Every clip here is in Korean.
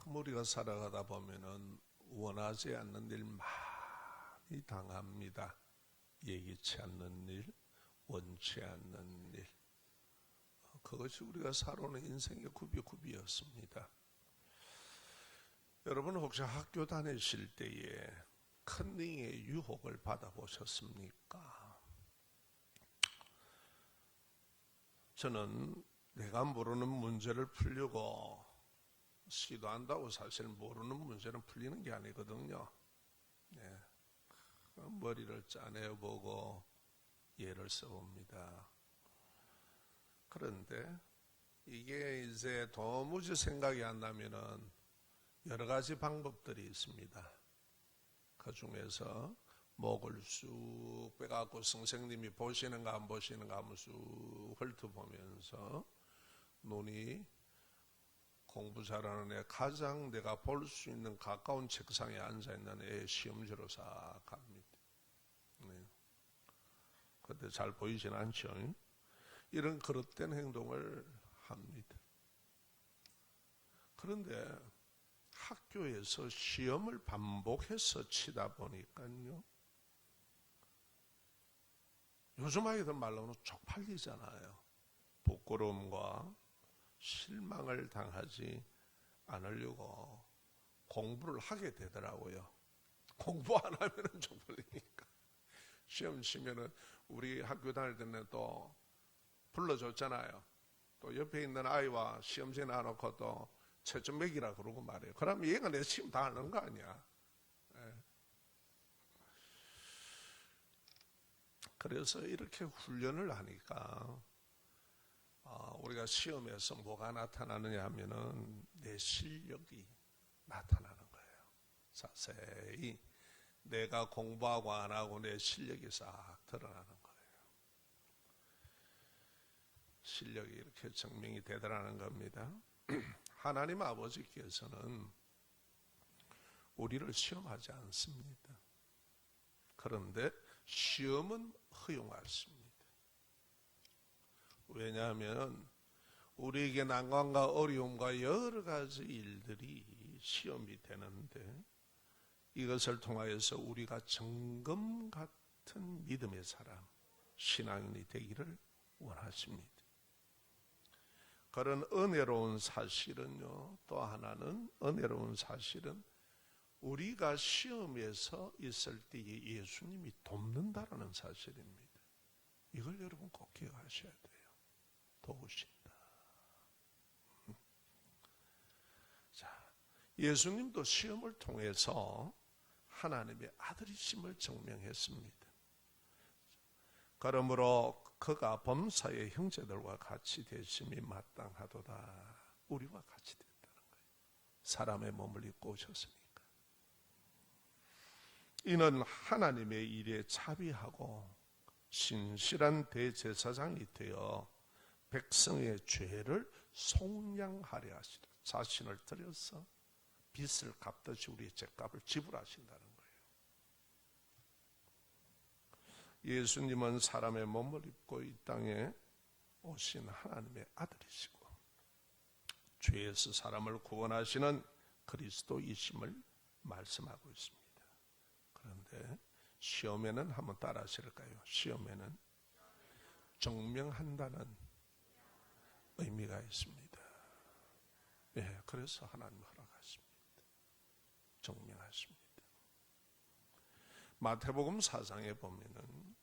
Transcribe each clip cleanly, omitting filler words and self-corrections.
참 우리가 살아가다 보면은 원하지 않는 일 많이 당합니다. 예기치 않는 일, 원치 않는 일. 그것이 우리가 살아오는 인생의 구비구비였습니다. 여러분 혹시 학교 다니실 때에 컨닝의 유혹을 받아보셨습니까? 저는 내가 모르는 문제를 풀려고 시도한다고 사실 모르는 문제는 풀리는 게 아니거든요. 네. 머리를 짜내보고 예를 써봅니다. 그런데 이게 이제 도무지 생각이 안 나면은 여러 가지 방법들이 있습니다. 그 중에서 목을 쑥 빼갖고 선생님이 보시는가 안 보시는가 한번 쑥 훑어보면서 눈이 공부 잘하는 애 가장 내가 볼 수 있는 가까운 책상에 앉아있는 애 시험지로 싹 갑니다. 네. 그런데 잘 보이진 않죠. 이런 그릇된 행동을 합니다. 그런데 학교에서 시험을 반복해서 치다 보니까요, 요즘 아이들 말로는 쪽팔리잖아요. 부끄러움과 실망을 당하지 않으려고 공부를 하게 되더라고요. 공부 안 하면 쪽팔리니까. 시험 치면은 우리 학교 다닐 때는 또 불러줬잖아요. 또 옆에 있는 아이와 시험지에 놔놓고 또 채점 매기라 그러고 말이에요. 그러면 얘가 내 시험 다 하는 거 아니야. 네. 그래서 이렇게 훈련을 하니까 우리가 시험에서 뭐가 나타나느냐 하면은 내 실력이 나타나는 거예요. 자세히 내가 공부하고 안 하고 내 실력이 싹 드러나는 거예요. 실력이 이렇게 증명이 되더라는 겁니다. 하나님 아버지께서는 우리를 시험하지 않습니다. 그런데 시험은 허용하십니다. 왜냐하면 우리에게 난관과 어려움과 여러 가지 일들이 시험이 되는데 이것을 통하여서 우리가 정금 같은 믿음의 사람, 신앙인이 되기를 원하십니다. 그런 은혜로운 사실은요, 또 하나는 은혜로운 사실은 우리가 시험에서 있을 때에 예수님이 돕는다라는 사실입니다. 이걸 여러분 꼭 기억하셔야 돼요. 도우신다. 자, 예수님도 시험을 통해서 하나님의 아들이심을 증명했습니다. 그러므로 그가 범사의 형제들과 같이 되심이 마땅하도다. 우리와 같이 됐다는 거예요. 사람의 몸을 입고 오셨으니까. 이는 하나님의 일에 자비하고 신실한 대제사장이 되어 백성의 죄를 속량하려 하시라. 자신을 들여서 빚을 갚듯이 우리의 죄값을 지불하신다는 거예요. 예수님은 사람의 몸을 입고 이 땅에 오신 하나님의 아들이시고 죄에서 사람을 구원하시는 그리스도이심을 말씀하고 있습니다. 그런데 시험에는 한번 따라 하실까요? 시험에는 증명한다는 의미가 있습니다. 예, 그래서 하나님 허락하십니다. 증명하십니다. 마태복음 4장에 보면은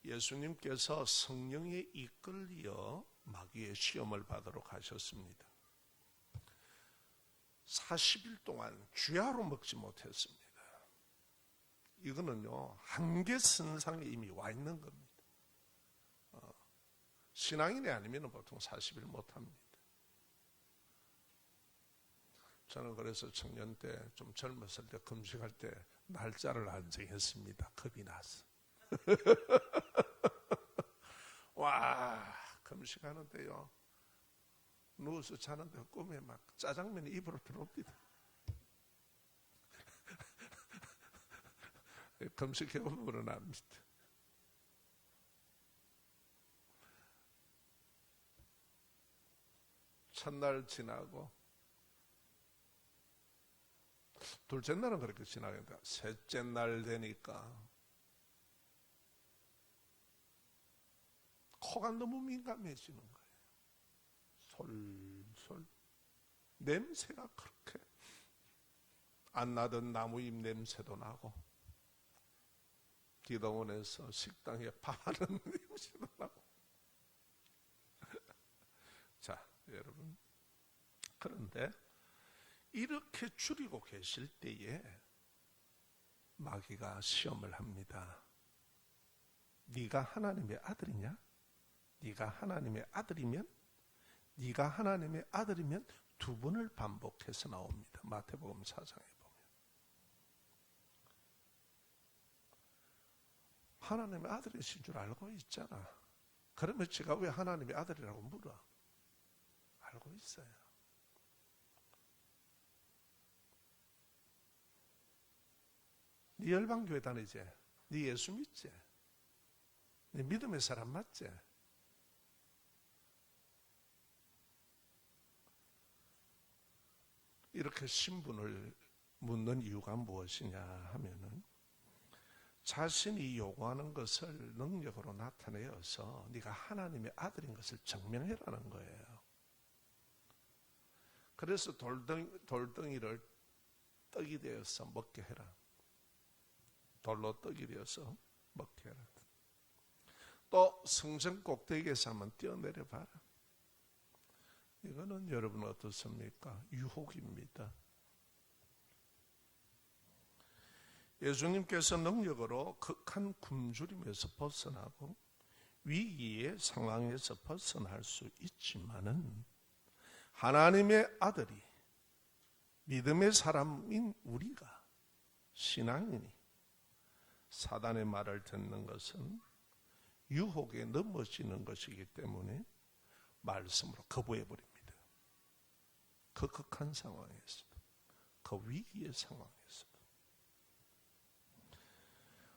예수님께서 성령에 이끌려 마귀의 시험을 받으러 가셨습니다. 40일 동안 쥐하로 먹지 못했습니다. 이거는요, 한계선상에 이미 와 있는 겁니다. 신앙인이 아니면 보통 40일 못합니다. 저는 그래서 청년 때, 좀 젊었을 때 금식할 때 날짜를 안 정했습니다. 겁이 나서. 와, 금식하는데요, 누워서 자는데 꿈에 막 짜장면이 입으로 들어옵니다. 금식해보면 일어납니다. 첫날 지나고 둘째 날은 그렇게 지나간다. 셋째 날 되니까 코가 너무 민감해지는 거예요. 솔솔 냄새가 그렇게 안 나던 나무잎 냄새도 나고 기도원에서 식당에 밥하는 냄새도 나고. 자, 여러분, 그런데 이렇게 줄이고 계실 때에 마귀가 시험을 합니다. 네가 하나님의 아들이냐? 네가 하나님의 아들이면, 네가 하나님의 아들이면 두 번을 반복해서 나옵니다. 마태복음 4장에 보면. 하나님의 아들이신 줄 알고 있잖아. 그러면 제가 왜 하나님의 아들이라고 물어? 알고 있어요. 네 열방교회 다니지? 네 예수 믿지? 네 믿음의 사람 맞지? 이렇게 신분을 묻는 이유가 무엇이냐 하면은 자신이 요구하는 것을 능력으로 나타내어서 네가 하나님의 아들인 것을 증명해라는 거예요. 그래서 돌덩이를 떡이 되어서 먹게 해라. 돌로 떡이 되어서 먹게 해라. 또 성전 꼭대기에서 한번 뛰어내려 봐라. 이거는 여러분 어떻습니까? 유혹입니다. 예수님께서 능력으로 극한 굶주림에서 벗어나고 위기의 상황에서 벗어날 수 있지만은 하나님의 아들이 믿음의 사람인 우리가 신앙인이 사단의 말을 듣는 것은 유혹에 넘어지는 것이기 때문에 말씀으로 거부해버립니다. 그 극한 상황에서도, 그 위기의 상황에서도.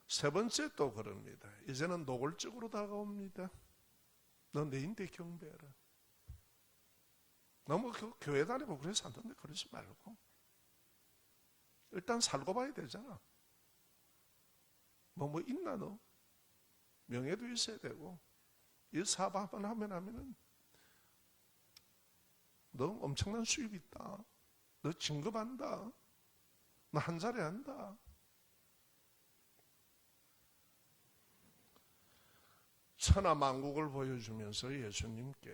세 번째 또 그럽니다. 이제는 노골적으로 다가옵니다. 너 내 인대 경배해라. 너무 교회 다니고 그래서 안 된다 그러지 말고 일단 살고 봐야 되잖아. 뭐 있나 너? 명예도 있어야 되고 이 사업 한번 하면은 너 엄청난 수입 있다. 너 진급한다. 너 한 자리 한다. 천하만국을 보여주면서 예수님께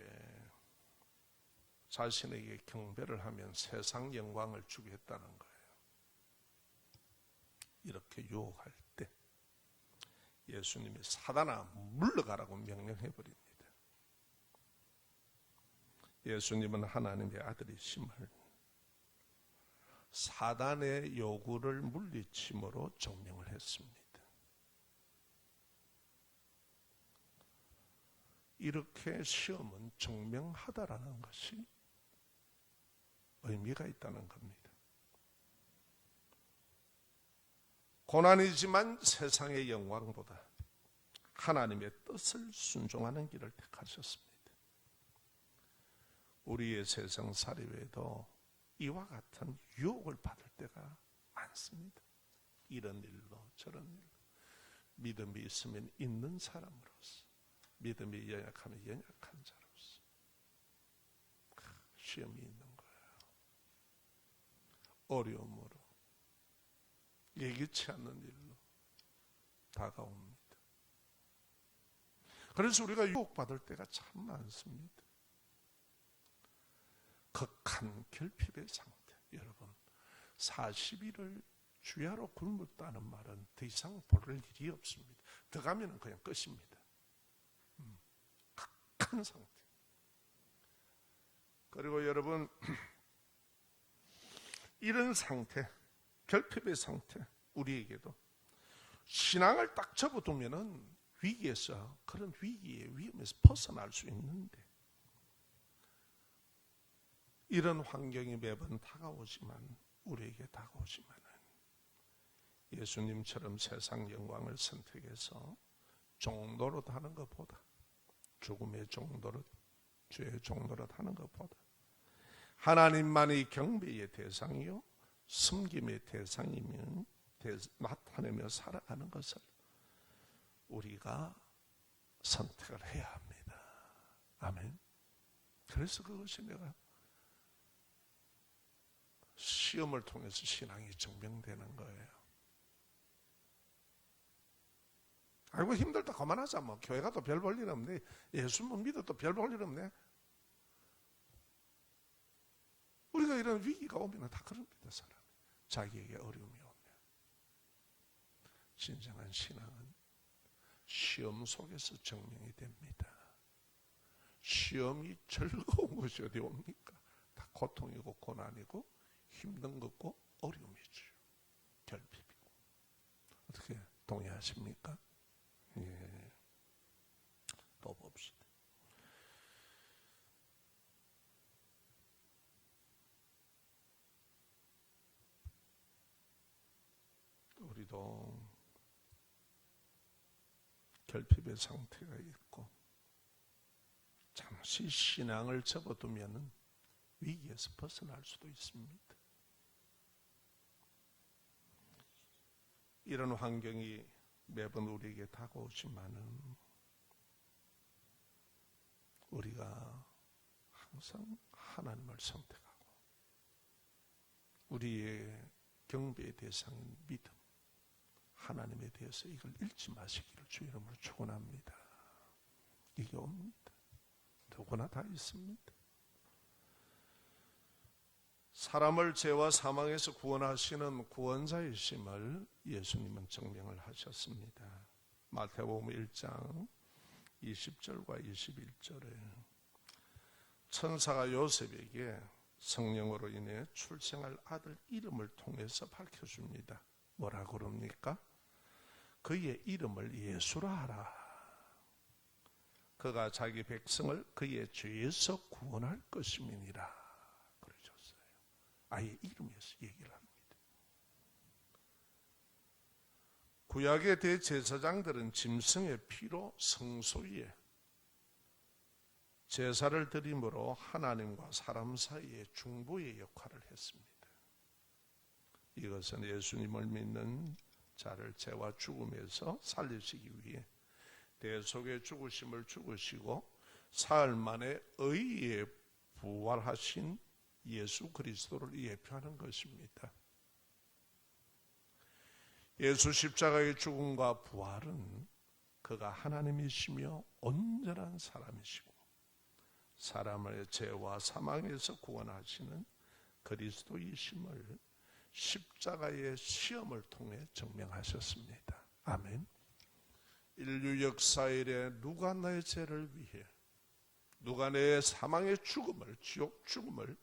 자신에게 경배를 하면 세상 영광을 주겠다는 거예요. 이렇게 유혹할 때 예수님이 사단아 물러가라고 명령해 버립니다. 예수님은 하나님의 아들이심을 사단의 요구를 물리침으로 증명을 했습니다. 이렇게 시험은 증명하다라는 것이 의미가 있다는 겁니다. 고난이지만 세상의 영광보다 하나님의 뜻을 순종하는 길을 택하셨습니다. 우리의 세상살이에도 이와 같은 유혹을 받을 때가 많습니다. 이런 일로 저런 일로 믿음이 있으면 있는 사람으로서 믿음이 연약하면 연약한 자로서 시험이 있는 거예요. 어려움으로 예기치 않는 일로 다가옵니다. 그래서 우리가 유혹받을 때가 참 많습니다. 극한 결핍의 상태. 여러분 40일을 주야로 굶었다는 말은 더 이상 볼 일이 없습니다. 더 가면 그냥 끝입니다. 극한 상태. 그리고 여러분 이런 상태, 결핍의 상태, 우리에게도 신앙을 딱 접어두면은 위기에서, 그런 위기의 위험에서 벗어날 수 있는데 이런 환경이 매번 다가오지만 우리에게 다가오지만은 예수님처럼 세상 영광을 선택해서 종로로 하는 것보다 죽음의 종로로, 죄의 종로로 하는 것보다 하나님만이 경배의 대상이요 섬김의 대상이면 나타내며 살아가는 것을 우리가 선택을 해야 합니다. 아멘. 그래서 그것이 내가 시험을 통해서 신앙이 증명되는 거예요. 아이고 힘들다 그만하자. 뭐 교회 가도 별 볼 일 없네. 예수 못 믿어도 별 볼 일 없네. 우리가 이런 위기가 오면 다 그럽니다. 사람이 자기에게 어려움이 오면. 진정한 신앙은 시험 속에서 증명이 됩니다. 시험이 즐거운 것이 어디 옵니까? 다 고통이고 고난이고 힘든 것고 어려움이죠. 결핍이고. 어떻게 동의하십니까? 예. 또 봅시다. 우리도 결핍의 상태가 있고 잠시 신앙을 접어두면 위기에서 벗어날 수도 있습니다. 이런 환경이 매번 우리에게 다가오지만은 우리가 항상 하나님을 선택하고 우리의 경배의 대상인 믿음, 하나님에 대해서 이걸 잃지 마시기를 주 이름으로 축원합니다. 이게 옵니다. 누구나 다 있습니다. 사람을 죄와 사망에서 구원하시는 구원자이심을 예수님은 증명을 하셨습니다. 마태복음 1장 20절과 21절에 천사가 요셉에게 성령으로 인해 출생할 아들 이름을 통해서 밝혀줍니다. 뭐라고 그럽니까? 그의 이름을 예수라 하라. 그가 자기 백성을 그의 죄에서 구원할 것임이니라. 그러셨어요. 아예 이름에서 얘기를 합니다. 구약의 대제사장들은 짐승의 피로 성소 위에 제사를 드림으로 하나님과 사람 사이의 중보의 역할을 했습니다. 이것은 예수님을 믿는 자를 죄와 죽음에서 살리시기 위해 대속의 죽으심을 죽으시고 사흘 만에 의에 부활하신 예수 그리스도를 예표하는 것입니다. 예수 십자가의 죽음과 부활은 그가 하나님이시며 온전한 사람이시고 사람의 죄와 사망에서 구원하시는 그리스도이심을 십자가의 시험을 통해 증명하셨습니다. 아멘. 인류 역사 이래 누가 나의 죄를 위해, 누가 내 사망의 죽음을, 지옥 죽음을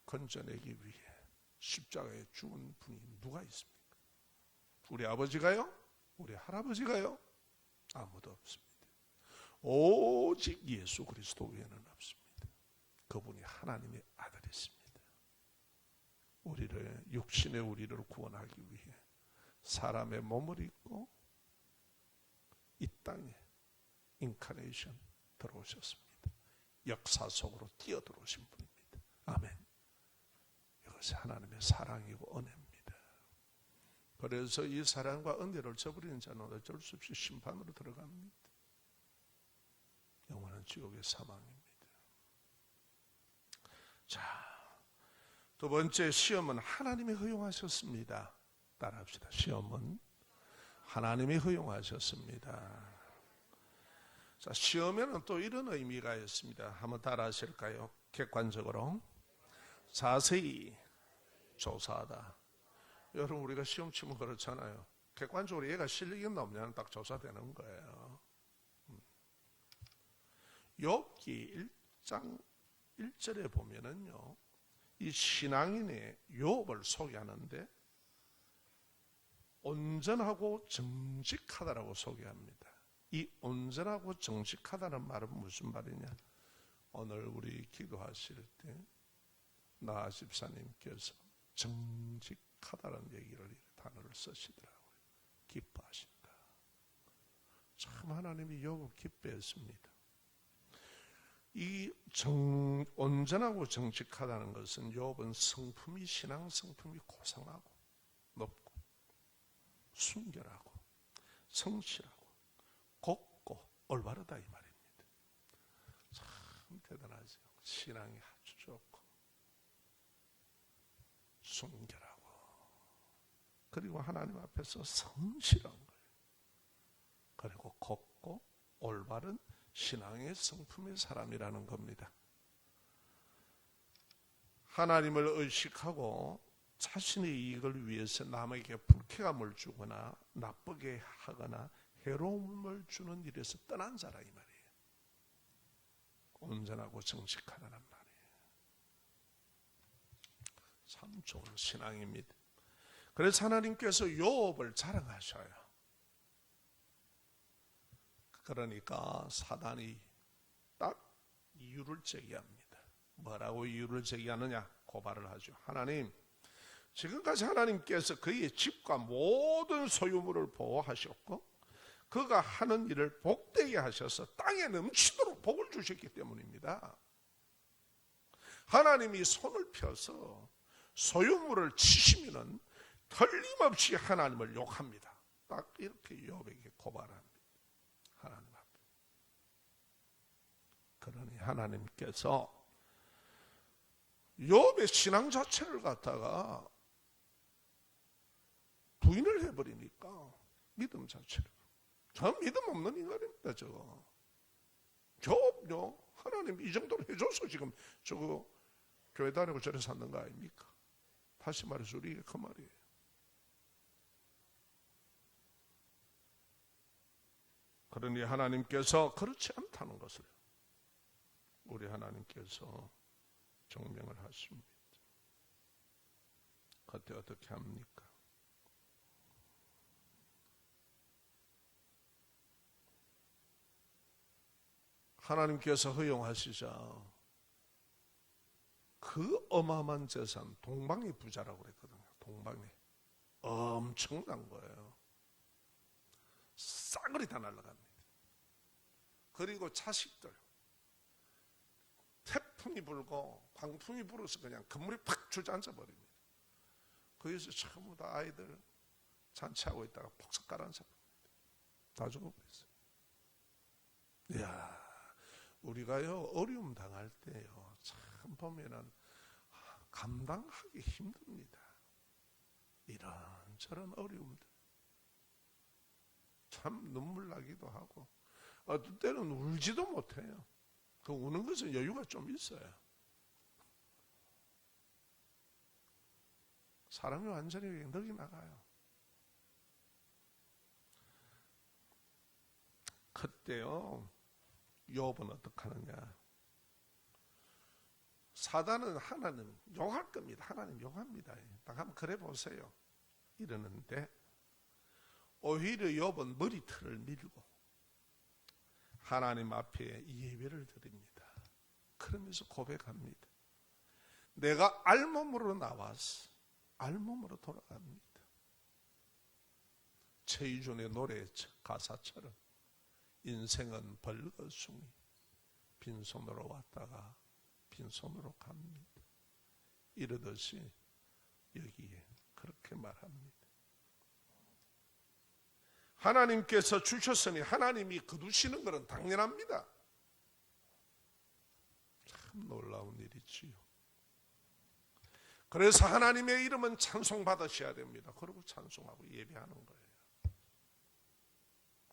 건져내기 위해 십자가에 죽은 분이 누가 있습니까? 우리 아버지가요? 우리 할아버지가요? 아무도 없습니다. 오직 예수 그리스도 외에는 없습니다. 그분이 하나님의 아들이십니다. 우리를, 육신의 우리를 구원하기 위해 사람의 몸을 입고 이 땅에 인카네이션 들어오셨습니다. 역사 속으로 뛰어들어오신 분입니다. 아멘. 이것이 하나님의 사랑이고 은혜입니다. 그래서 이 사랑과 은혜를 저버리는 자는 어쩔 수 없이 심판으로 들어갑니다. 영원한 지옥의 사망입니다. 자, 두 번째 시험은 하나님이 허용하셨습니다. 따라합시다. 시험은 하나님이 허용하셨습니다. 자, 시험에는 또 이런 의미가 있습니다. 한번 따라하실까요? 객관적으로 자세히 조사하다. 여러분, 우리가 시험 치면 그렇잖아요. 객관적으로 얘가 실력이 있나 없냐는 딱 조사되는 거예요. 욥기 1장 1절에 보면은요, 이 신앙인의 욥을 소개하는데 온전하고 정직하다라고 소개합니다. 이 온전하고 정직하다는 말은 무슨 말이냐? 오늘 우리 기도하실 때 나아 집사님께서 정직하다는 얘기를, 단어를 쓰시더라고요. 기뻐하신다. 참 하나님이 욥을 기뻐했습니다. 온전하고 정직하다는 것은 욥은 성품이 신앙 성품이 고상하고 높고 순결하고 성실하고 곱고 올바르다 이 말입니다. 참 대단하죠. 신앙이 아주 좋고 순결하고 그리고 하나님 앞에서 성실한 거예요. 그리고 곱고 올바른 신앙의 성품의 사람이라는 겁니다. 하나님을 의식하고 자신의 이익을 위해서 남에게 불쾌감을 주거나 나쁘게 하거나 해로움을 주는 일에서 떠난 자라 이 말이에요. 온전하고 정직하다는 말이에요. 참 좋은 신앙입니다. 그래서 하나님께서 욥을 자랑하셔요. 그러니까 사단이 딱 이유를 제기합니다. 뭐라고 이유를 제기하느냐? 고발을 하죠. 하나님, 지금까지 하나님께서 그의 집과 모든 소유물을 보호하셨고 그가 하는 일을 복되게 하셔서 땅에 넘치도록 복을 주셨기 때문입니다. 하나님이 손을 펴서 소유물을 치시면은 틀림없이 하나님을 욕합니다. 딱 이렇게 욥에게 고발합니다. 하나님 앞에. 그러니 하나님께서 욥의 신앙 자체를 갖다가 부인을 해버리니까 믿음 자체를. 저 믿음 없는 인간입니다. 저거. 욥요. 하나님 이 정도로 해줘서 지금 저거 교회 다니고 저래 사는 거 아닙니까? 다시 말해서 우리 그 말이에요. 그러니 하나님께서 그렇지 않다는 것을 우리 하나님께서 증명을 하십니다. 그때 어떻게 합니까? 하나님께서 허용하시자 그 어마어마한 재산, 동방의 부자라고 그랬거든요. 동방의 엄청난 거예요. 싸그리 다 날아갑니다. 그리고 자식들 태풍이 불고 광풍이 불어서 그냥 건물이 팍 주저앉아 버립니다. 거기서 전부 다 아이들 잔치하고 있다가 폭삭 가라앉아 버립니다. 다 죽어버렸어요. 이야, 우리가요 어려움 당할 때요 참 보면은 감당하기 힘듭니다. 이런저런 어려움들 참 눈물 나기도 하고 어떤 때는 울지도 못해요. 그 우는 것은 여유가 좀 있어요. 사람이 완전히 넉이 나가요. 그때요 욥은 어떻게 하느냐? 사단은 하나님 욕할 겁니다. 하나님 욕합니다. 딱 한번 그래 보세요. 이러는데 오히려 욥은 머리털을 밀고 하나님 앞에 예배를 드립니다. 그러면서 고백합니다. 내가 알몸으로 나와서 알몸으로 돌아갑니다. 최희준의 노래 가사처럼 인생은 벌거숭이 빈손으로 왔다가 빈손으로 갑니다. 이러듯이 여기에 그렇게 말합니다. 하나님께서 주셨으니 하나님이 거두시는 것은 당연합니다. 참 놀라운 일이지요. 그래서 하나님의 이름은 찬송받으셔야 됩니다. 그리고 찬송하고 예배하는 거예요.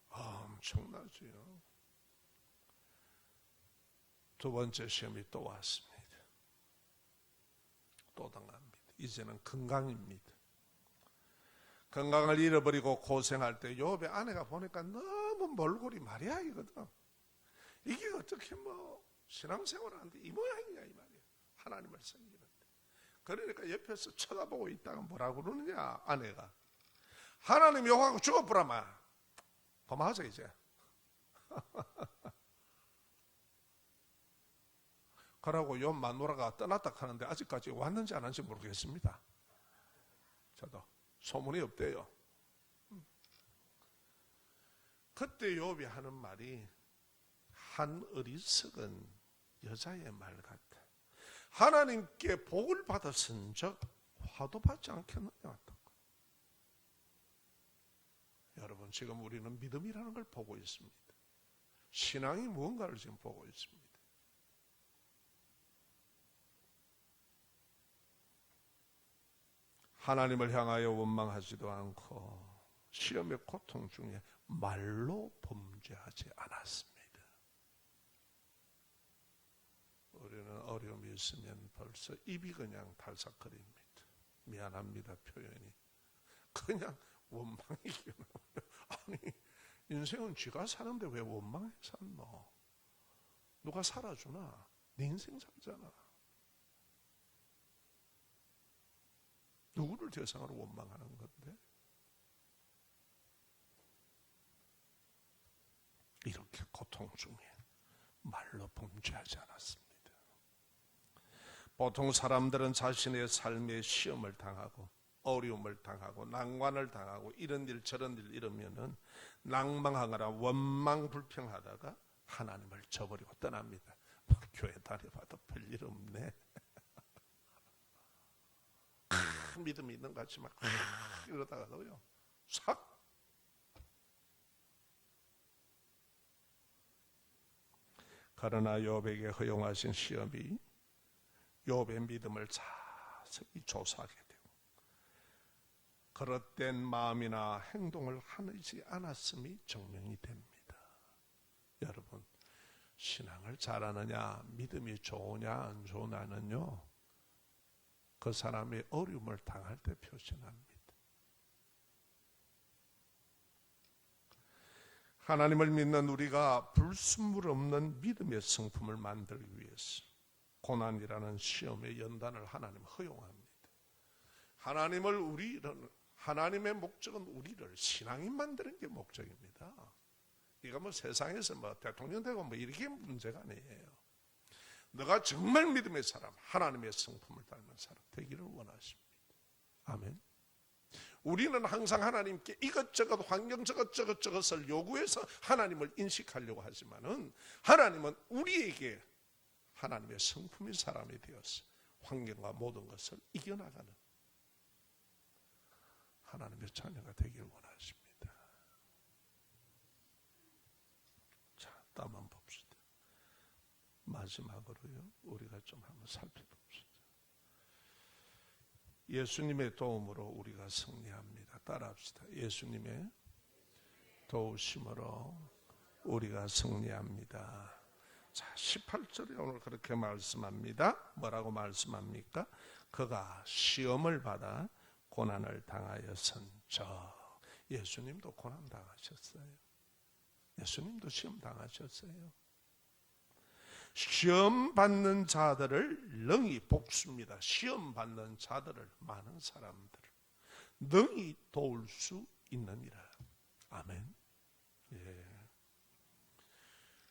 엄청나지요. 두 번째 시험이 또 왔습니다. 또 당합니다. 이제는 건강입니다. 건강을 잃어버리고 고생할 때 욥의 아내가 보니까 너무 몰골이 마리아이거든. 이게 어떻게 뭐 신앙생활을 하는데 이 모양이냐 이 말이야. 하나님을 섬기는데. 그러니까 옆에서 쳐다보고 있다가 뭐라고 그러느냐 아내가. 하나님 욕하고 죽어버라마. 그만하자 이제. 그러고 욥 마누라가 떠났다 하는데 아직까지 왔는지 안 왔는지 모르겠습니다. 저도. 소문이 없대요. 그때 욥이 하는 말이 한 어리석은 여자의 말 같다. 하나님께 복을 받았은 적 화도 받지 않겠느냐. 여러분, 지금 우리는 믿음이라는 걸 보고 있습니다. 신앙이 무언가를 지금 보고 있습니다. 하나님을 향하여 원망하지도 않고 시험의 고통 중에 말로 범죄하지 않았습니다. 우리는 어려움이 있으면 벌써 입이 그냥 달싹거립니다. 미안합니다 표현이. 그냥 원망이긴 아니, 인생은 쥐가 사는데 왜 원망해 샀노? 누가 살아주나? 네 인생 살잖아. 누구를 대상으로 원망하는 건데? 이렇게 고통 중에 말로 범죄하지 않았습니다. 보통 사람들은 자신의 삶에 시험을 당하고 어려움을 당하고 난관을 당하고 이런 일 저런 일 이러면은 낭망하거나 원망 불평하다가 하나님을 저버리고 떠납니다. 교회 다녀봐도 별일 없네. 믿음이 있는 것 같지만 이러다가도요 싹. 그러나 욥에게 허용하신 시험이 욥의 믿음을 자세히 조사하게 되고 그릇된 마음이나 행동을 하지 않았음이 증명이 됩니다. 여러분, 신앙을 잘하느냐 믿음이 좋으냐 안 좋으냐는요 그 사람의 어려움을 당할 때 표시납니다. 하나님을 믿는 우리가 불순물 없는 믿음의 성품을 만들기 위해서 고난이라는 시험의 연단을 하나님 허용합니다. 하나님의 목적은 우리를 신앙인 만드는 게 목적입니다. 이거 뭐 세상에서 뭐 대통령 되고 뭐 이렇게 문제가 아니에요. 너가 정말 믿음의 사람, 하나님의 성품을 닮은 사람 되기를 원하십니다. 아멘. 우리는 항상 하나님께 이것저것 환경 저것저것을 요구해서 하나님을 인식하려고 하지만은 하나님은 우리에게 하나님의 성품인 사람이 되어서 환경과 모든 것을 이겨나가는 하나님의 자녀가 되기를 원하십니다. 자, 따만 봅시다. 마지막으로요, 우리가 좀 한번 살펴봅시다. 예수님의 도움으로 우리가 승리합니다. 따라합시다. 예수님의 도우심으로 우리가 승리합니다. 자, 18절에 오늘 그렇게 말씀합니다. 뭐라고 말씀합니까? 그가 시험을 받아 고난을 당하였은저. 예수님도 고난 당하셨어요. 예수님도 시험 당하셨어요. 시험 받는 자들을 능히 복수입니다. 시험 받는 자들을, 많은 사람들을 능히 도울 수 있느니라. 아멘. 예.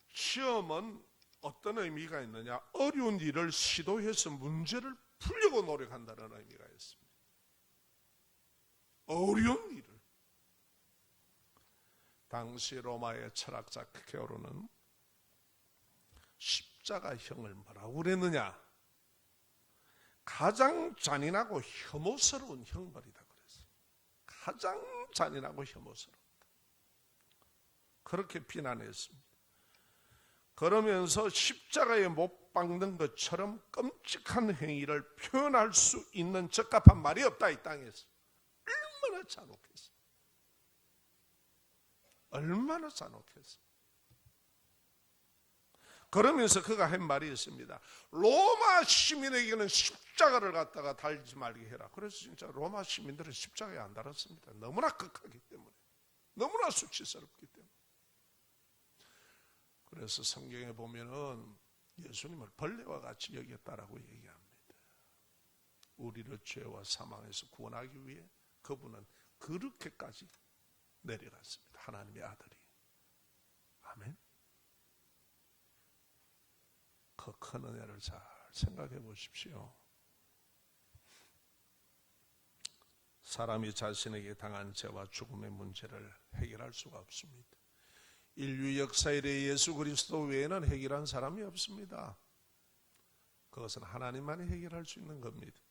시험은 어떤 의미가 있느냐? 어려운 일을 시도해서 문제를 풀려고 노력한다는 의미가 있습니다. 어려운 일을. 당시 로마의 철학자 케오르는 십자가형을 뭐라고 그랬느냐? 가장 잔인하고 혐오스러운 형벌이다 그랬어요. 가장 잔인하고 혐오스럽다. 그렇게 비난했습니다. 그러면서 십자가에 못 박는 것처럼 끔찍한 행위를 표현할 수 있는 적합한 말이 없다 이 땅에서. 얼마나 잔혹했어. 얼마나 잔혹했어. 그러면서 그가 한 말이 있습니다. 로마 시민에게는 십자가를 갖다가 달지 말게 해라. 그래서 진짜 로마 시민들은 십자가에 안 달았습니다. 너무나 극하기 때문에. 너무나 수치스럽기 때문에. 그래서 성경에 보면은 예수님을 벌레와 같이 여겼다라고 얘기합니다. 우리를 죄와 사망에서 구원하기 위해 그분은 그렇게까지 내려갔습니다. 하나님의 아들이. 아멘. 그 큰 은혜를 잘 생각해 보십시오. 사람이 자신에게 당한 죄와 죽음의 문제를 해결할 수가 없습니다. 인류 역사 이래 예수 그리스도 외에는 해결한 사람이 없습니다. 그것은 하나님만이 해결할 수 있는 겁니다.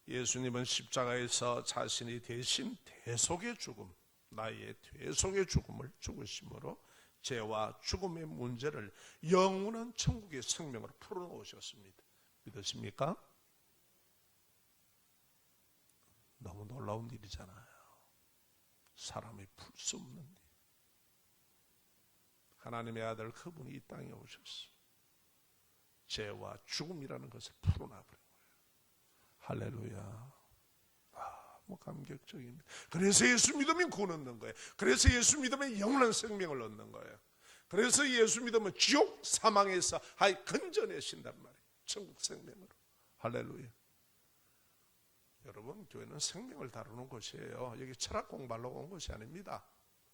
예수님은 십자가에서 자신이 대신 대속의 죽음, 나의 대속의 죽음을 죽으심으로 죄와 죽음의 문제를 영원한 천국의 생명으로 풀어놓으셨습니다. 믿으십니까? 너무 놀라운 일이잖아요. 사람이 풀 수 없는 일. 하나님의 아들 그분이 이 땅에 오셨어. 죄와 죽음이라는 것을 풀어놔버린 거예요. 할렐루야. 뭐 감격적입니다. 그래서 예수 믿으면 구원 얻는 거예요. 그래서 예수 믿으면 영원한 생명을 얻는 거예요. 그래서 예수 믿으면 지옥 사망에서 건져내신단 말이에요. 천국 생명으로. 할렐루야. 여러분, 교회는 생명을 다루는 곳이에요. 여기 철학 공부하러 온 곳이 아닙니다.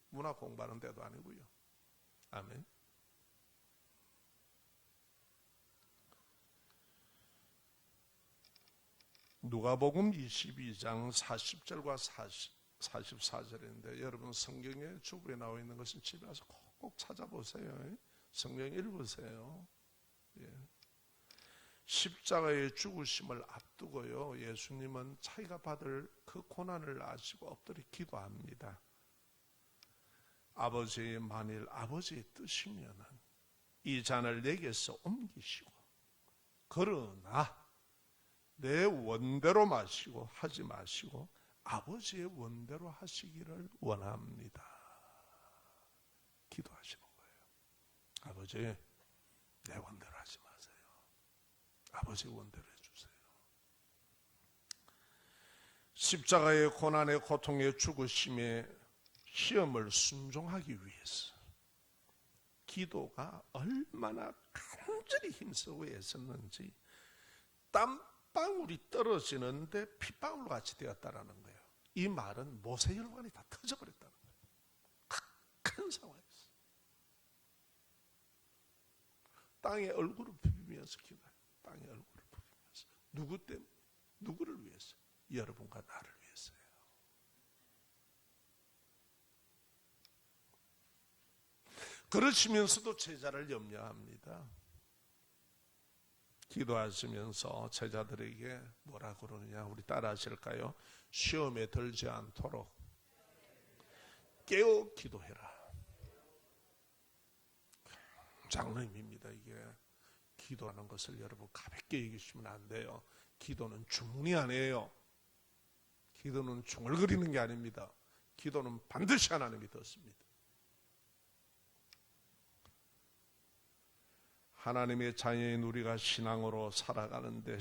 문화 공부하는 데도 아니고요. 아멘. 누가복음 22장 40절과 44절인데 여러분 성경에 주부에 나와 있는 것은 집에 와서 꼭 찾아보세요. 성경 읽으세요. 예. 십자가의 죽으심을 앞두고요, 예수님은 자기가 받을 그 고난을 아시고 엎드려 기도합니다. 아버지, 만일 아버지의 뜻이면은 이 잔을 내게서 옮기시고, 그러나 내 원대로 마시고 하지 마시고 아버지의 원대로 하시기를 원합니다. 기도하시는 거예요. 아버지, 내 원대로 하지 마세요. 아버지의 원대로 해주세요. 십자가의 고난의 고통의 죽으심의 시험을 순종하기 위해서 기도가 얼마나 간절히 힘쓰고 애썼는지 땀방울이 떨어지는데 핏방울 같이 되었다라는 거예요. 이 말은 모세혈관이 다 터져버렸다는 거예요. 큰 상황이었어요. 땅에 얼굴을 부비면서 기도해요. 땅에 얼굴을 부비면서. 누구 때문에? 누구를 위해서? 여러분과 나를 위해서요. 그러시면서도 제자를 염려합니다. 기도하시면서 제자들에게 뭐라 그러느냐, 우리 따라 하실까요? 시험에 들지 않도록 깨어 기도해라. 장로님입니다. 이게 기도하는 것을 여러분 가볍게 여기시면 안 돼요. 기도는 주문이 아니에요. 기도는 중얼거리는 게 아닙니다. 기도는 반드시 하나님이 듣습니다. 하나님의 자녀인 우리가 신앙인으로 살아가는데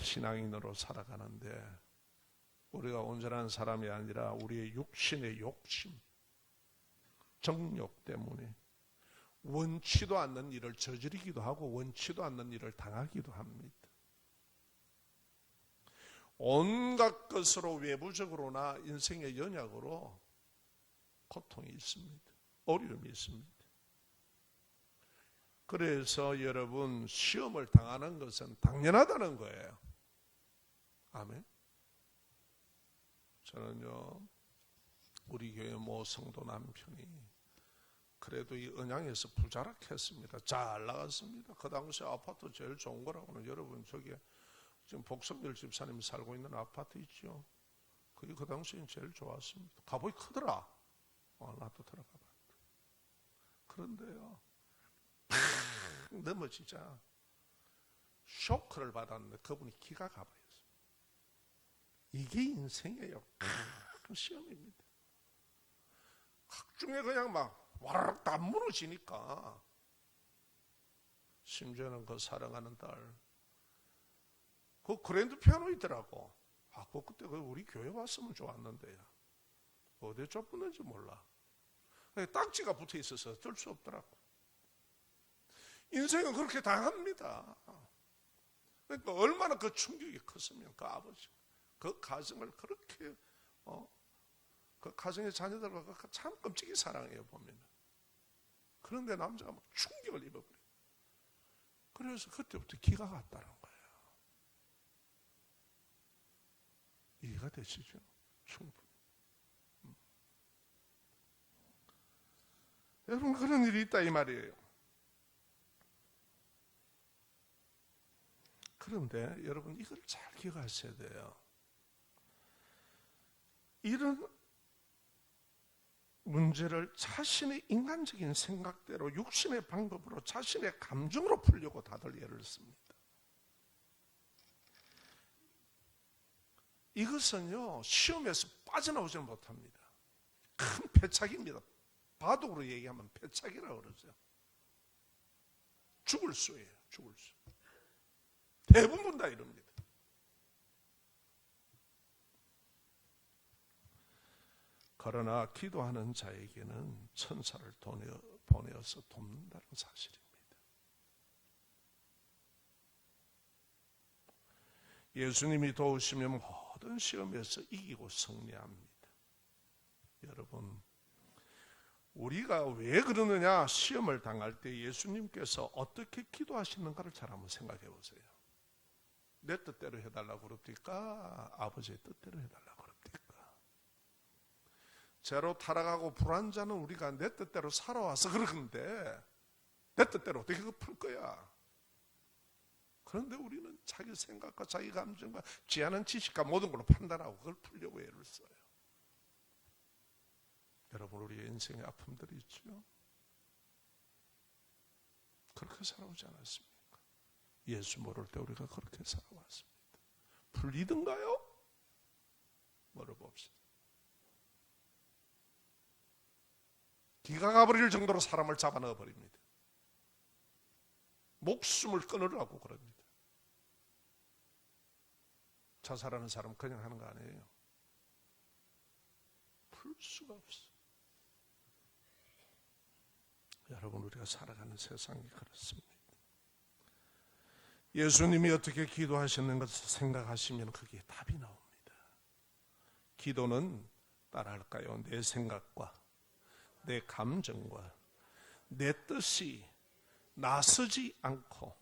우리가 온전한 사람이 아니라 우리의 육신의 욕심, 정욕 때문에 원치도 않는 일을 저지르기도 하고 원치도 않는 일을 당하기도 합니다. 온갖 것으로 외부적으로나 인생의 연약으로 고통이 있습니다. 어려움이 있습니다. 그래서 여러분, 시험을 당하는 것은 당연하다는 거예요. 아멘. 저는요, 우리 교회 모 성도 남편이 그래도 이 언양에서 부자락했습니다. 잘 나갔습니다. 그 당시 아파트 제일 좋은 거라고는, 여러분 저기 지금 복성열 집사님이 살고 있는 아파트 있죠. 그게 그 당시엔 제일 좋았습니다. 값이 크더라. 나도 들어가 봤다. 그런데요, 너무 진짜 쇼크를 받았는데 그분이 기가 가버렸어요. 이게 인생이에요. 큰 시험입니다. 각중에 그냥 막 와르륵 다 무너지니까. 심지어는 그 사랑하는 딸, 그 그랜드 피아노 있더라고. 그때 우리 교회 왔으면 좋았는데요. 어디에 쫓겼는지 몰라. 딱지가 붙어 있어서 어쩔 수 없더라고. 인생은 그렇게 당합니다. 그러니까 얼마나 그 충격이 컸으면 그 아버지, 그 가정을 그렇게 그 가정의 자녀들과 참 끔찍이 사랑해요 보면. 그런데 남자가 막 충격을 입어버려요. 그래서 그때부터 기가 갔다는 거예요. 이해가 되시죠? 충분히. 여러분, 그런 일이 있다 이 말이에요. 그런데 여러분 이걸 잘 기억하셔야 돼요. 이런 문제를 자신의 인간적인 생각대로 육신의 방법으로 자신의 감정으로 풀려고 다들 예를 씁니다. 이것은요 시험에서 빠져나오지는 못합니다. 큰 패착입니다. 바둑으로 얘기하면 패착이라고 그러죠. 죽을 수예요. 죽을 수. 대부분 다 이럽니다. 그러나 기도하는 자에게는 천사를 보내어서 돕는다는 사실입니다. 예수님이 도우시면 모든 시험에서 이기고 승리합니다. 여러분, 우리가 왜 그러느냐? 시험을 당할 때 예수님께서 어떻게 기도하시는가를 잘 한번 생각해 보세요. 내 뜻대로 해달라고 그럽니까? 아버지의 뜻대로 해달라고 그럽니까? 죄로 타락하고 불안자는 우리가 내 뜻대로 살아와서 그러는데 내 뜻대로 어떻게 그거 풀 거야? 그런데 우리는 자기 생각과 자기 감정과 지하는 지식과 모든 걸로 판단하고 그걸 풀려고 애를 써요. 여러분, 우리의 인생의 아픔들이 있죠. 그렇게 살아오지 않았습니까? 예수 모를 때 우리가 그렇게 살아왔습니다. 풀리든가요? 물어봅시다. 기가 가버릴 정도로 사람을 잡아넣어 버립니다. 목숨을 끊으려고 그럽니다. 자살하는 사람 그냥 하는 거 아니에요. 풀 수가 없어. 여러분, 우리가 살아가는 세상이 그렇습니다. 예수님이 어떻게 기도하셨는 것을 생각하시면 거기에 답이 나옵니다. 기도는 따라할까요? 내 생각과 내 감정과 내 뜻이 나서지 않고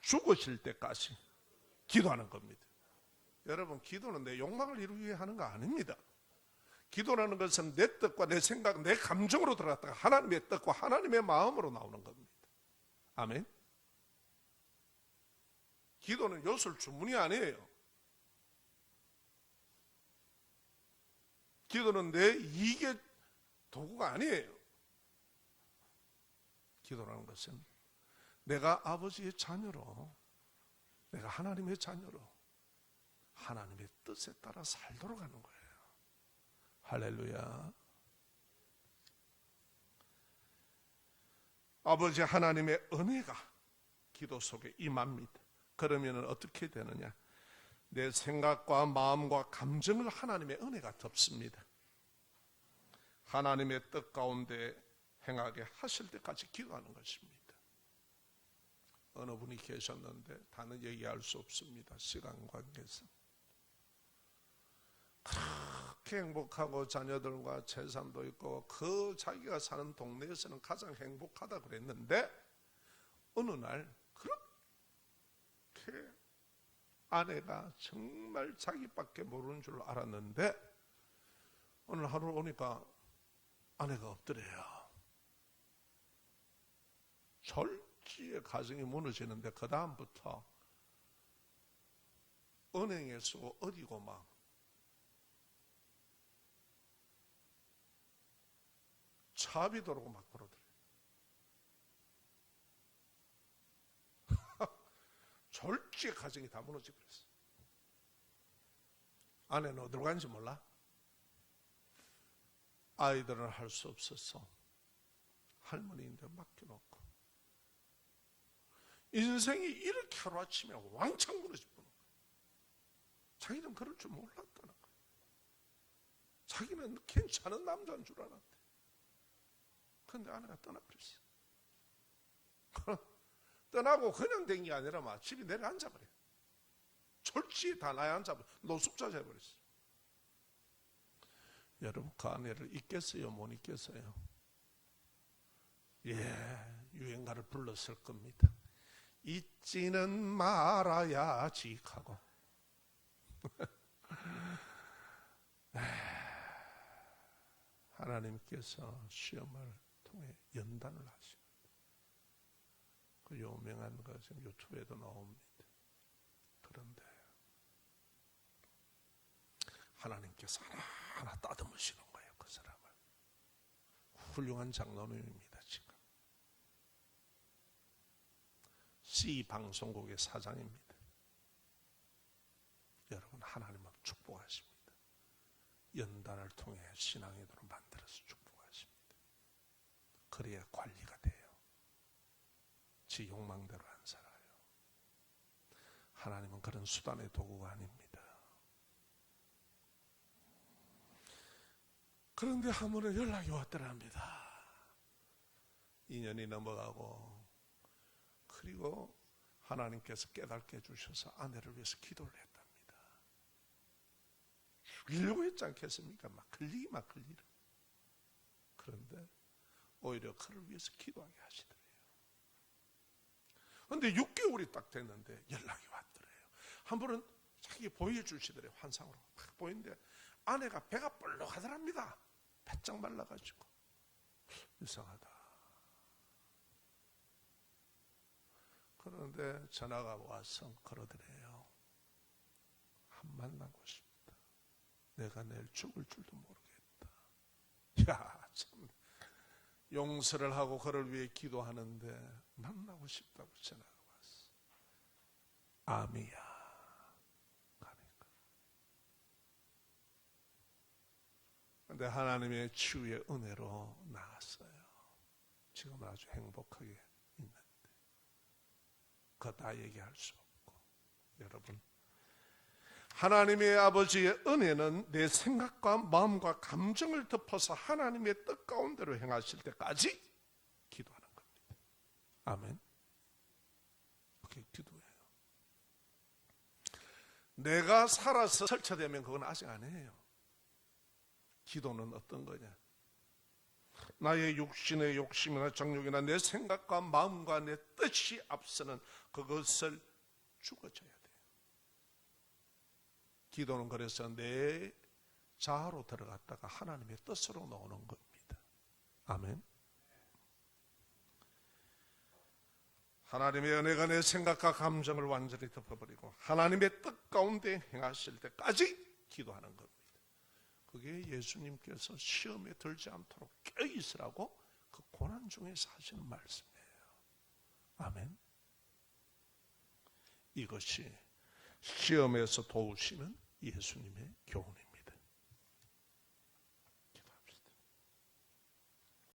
죽으실 때까지 기도하는 겁니다. 여러분, 기도는 내 욕망을 이루기 위해 하는 거 아닙니다. 기도라는 것은 내 뜻과 내 생각, 내 감정으로 들어갔다가 하나님의 뜻과 하나님의 마음으로 나오는 겁니다. 아멘. 기도는 요술 주문이 아니에요. 기도는 내 이익의 도구가 아니에요. 기도라는 것은 내가 아버지의 자녀로, 내가 하나님의 자녀로 하나님의 뜻에 따라 살도록 하는 거예요. 할렐루야. 아버지 하나님의 은혜가 기도 속에 임합니다. 그러면 어떻게 되느냐? 내 생각과 마음과 감정을 하나님의 은혜가 덮습니다. 하나님의 뜻 가운데 행하게 하실 때까지 기도하는 것입니다. 어느 분이 계셨는데 다는 얘기할 수 없습니다. 시간 관계상. 그렇게 행복하고 자녀들과 재산도 있고 그 자기가 사는 동네에서는 가장 행복하다 그랬는데 어느 날 그렇게 아내가 정말 자기밖에 모르는 줄 알았는데 오늘 하루 오니까 아내가 없더래요. 절지의 가정이 무너지는데 그 다음부터 은행에 쓰고 어디고 막 차비도록 막 그러더래요. 절지의 가정이 다 무너지고 그랬어. 아내는 어디로 간지 몰라? 아이들은 할 수 없어서 할머니인데 맡겨놓고 인생이 이렇게 하루아침에 왕창 무너지고 자기는 그럴 줄 몰랐다는 거예요. 자기는 괜찮은 남자인 줄 알았대. 그런데 아내가 떠나버렸어. 떠나고 그냥 된 게 아니라 막 집에 내려앉아버려. 졸지에 다 나에 앉아버려. 노숙자 돼버렸어. 여러분, 그 아내를 잊겠어요? 못 잊겠어요? 예, 유행가를 불렀을 겁니다. 잊지는 말아야지 하고 하나님께서 시험을 통해 연단을 하십니다. 그 유명한 것은 유튜브에도 나옵니다. 되는데 하나님께서 하나하나 따듬으시는 거예요. 그 사람을. 훌륭한 장로님입니다. 지금 C 방송국의 사장입니다. 여러분, 하나님은 축복하십니다. 연단을 통해 신앙인으로 만들어서 축복하십니다. 그래야 관리가 돼요. 지 욕망대로 안 살아요. 하나님은 그런 수단의 도구가 아닙니다. 그런데 한 번은 연락이 왔더랍니다. 2년이 넘어가고, 그리고 하나님께서 깨닫게 해주셔서 아내를 위해서 기도를 했답니다. 죽이려고 했지 않겠습니까? 막 걸리기를. 그런데 오히려 그를 위해서 기도하게 하시더래요. 그런데 6개월이 딱 됐는데 연락이 왔더래요. 한 번은 자기 보여주시더래요. 환상으로 막 보이는데 아내가 배가 볼록하더랍니다. 바짝 말라가지고. 이상하다. 그런데 전화가 와서 그러더래요. 한 만나고 싶다. 내가 내일 죽을 줄도 모르겠다. 야, 참 용서를 하고 그를 위해 기도하는데 만나고 싶다고 전화가 왔어. 암이야. 그런데 하나님의 치유의 은혜로 나았어요. 지금은 아주 행복하게 있는데 그거 다 얘기할 수 없고. 여러분, 하나님의 아버지의 은혜는 내 생각과 마음과 감정을 덮어서 하나님의 뜻 가운데로 행하실 때까지 기도하는 겁니다. 아멘. 그게 기도예요. 내가 살아서 설치되면 그건 아직 아니에요. 기도는 어떤 거냐? 나의 육신의 욕심이나 정욕이나 내 생각과 마음과 내 뜻이 앞서는 그것을 죽어줘야 돼요. 기도는 그래서 내 자아로 들어갔다가 하나님의 뜻으로 나오는 겁니다. 아멘. 하나님의 은혜가 내 생각과 감정을 완전히 덮어버리고 하나님의 뜻 가운데 행하실 때까지 기도하는 겁니다. 그게 예수님께서 시험에 들지 않도록 껴있으라고 그 고난 중에서 하시는 말씀이에요. 아멘. 이것이 시험에서 도우시는 예수님의 교훈입니다.